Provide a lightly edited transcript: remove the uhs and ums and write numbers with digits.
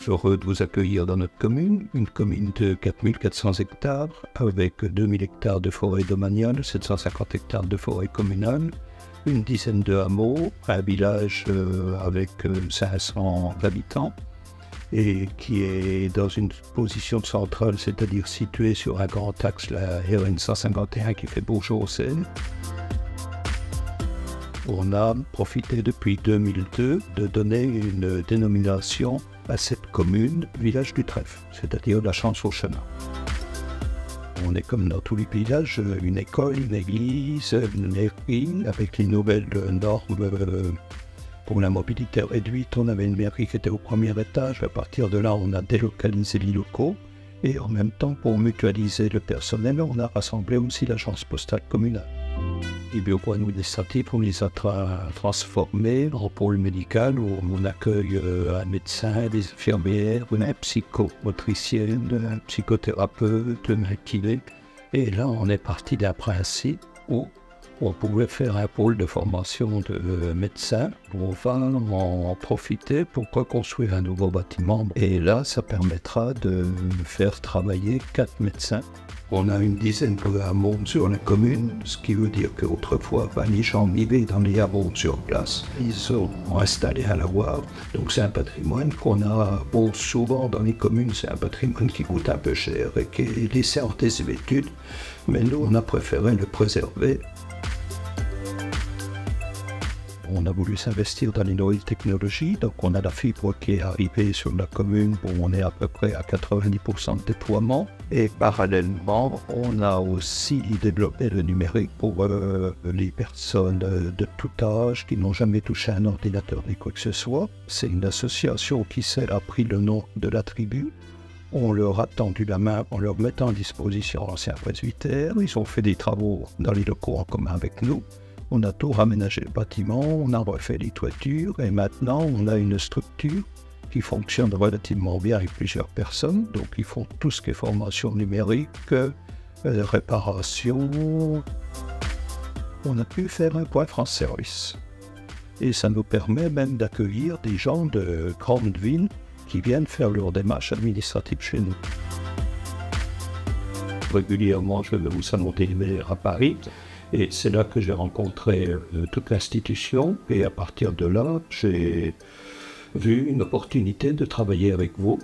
heureux de vous accueillir dans notre commune, une commune de 4400 hectares, avec 2000 hectares de forêt domaniale, 750 hectares de forêt communale, une dizaine de hameaux, un village avec 500 habitants, et qui est dans une position centrale, c'est-à-dire situé sur un grand axe, la RN 151 qui fait Bourges-aux-Seines. On a profité depuis 2002 de donner une dénomination à cette commune, village du Trèfle, c'est-à-dire la chance au chemin. On est comme dans tous les villages, une école, une église, une mairie, avec les nouvelles normes pour la mobilité réduite. On avait une mairie qui était au premier étage. À partir de là, on a délocalisé les locaux. Et en même temps, pour mutualiser le personnel, on a rassemblé aussi l'agence postale communale. Les bureaux administratifs, on les a transformés en pôle médical où on accueille un médecin, des infirmières, un psychomotricienne, un psychothérapeute, un kiné. Et là, on est parti d'un principe où on pouvait faire un pôle de formation de médecins. On va en profiter pour reconstruire un nouveau bâtiment. Et là, ça permettra de faire travailler 4 médecins. On a une dizaine de hameaux sur la commune, ce qui veut dire qu'autrefois, les gens vivaient dans les hameaux sur place. Ils sont installés à la voie. Donc c'est un patrimoine qu'on a souvent dans les communes. C'est un patrimoine qui coûte un peu cher et qui est laissé en désuétude. Mais nous, on a préféré le préserver. On a voulu s'investir dans les nouvelles technologies, donc on a la fibre qui est arrivée sur la commune, où on est à peu près à 90% de déploiement. Et parallèlement, on a aussi développé le numérique pour les personnes de tout âge qui n'ont jamais touché un ordinateur ni quoi que ce soit. C'est une association qui a pris le nom de la tribu. On leur a tendu la main en leur mettant à disposition l'ancien presbytère. Ils ont fait des travaux dans les locaux en commun avec nous. On a tout raménagé le bâtiment, on a refait les toitures et maintenant on a une structure qui fonctionne relativement bien avec plusieurs personnes. Donc ils font tout ce qui est formation numérique, réparation. On a pu faire un point France Service. Et ça nous permet même d'accueillir des gens de grandes villes qui viennent faire leurs démarches administratives chez nous. Régulièrement, je vais vous annoncer à Paris. Et c'est là que j'ai rencontré toute l'institution. Et à partir de là, j'ai vu une opportunité de travailler avec vous.